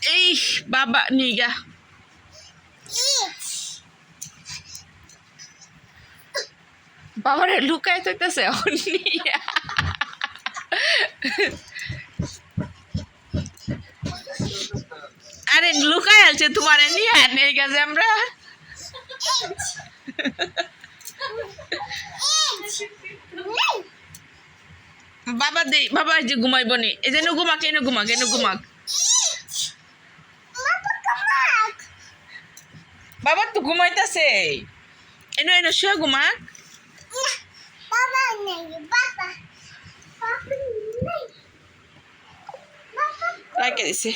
এই বাবা নিগা বাবারে লুকায় থাকতেছে আরে লুকায় আছে তোমার নিয়ে নিয়ে গেছে আমরা বাবা দে বাবা যে ঘুমাইব নি এই যে ঘুমাক এনে ঘুমাক বাবা তো ঘুমাইতেছে এনে এনে শুয়ে ঘুমাক রাখে দিছে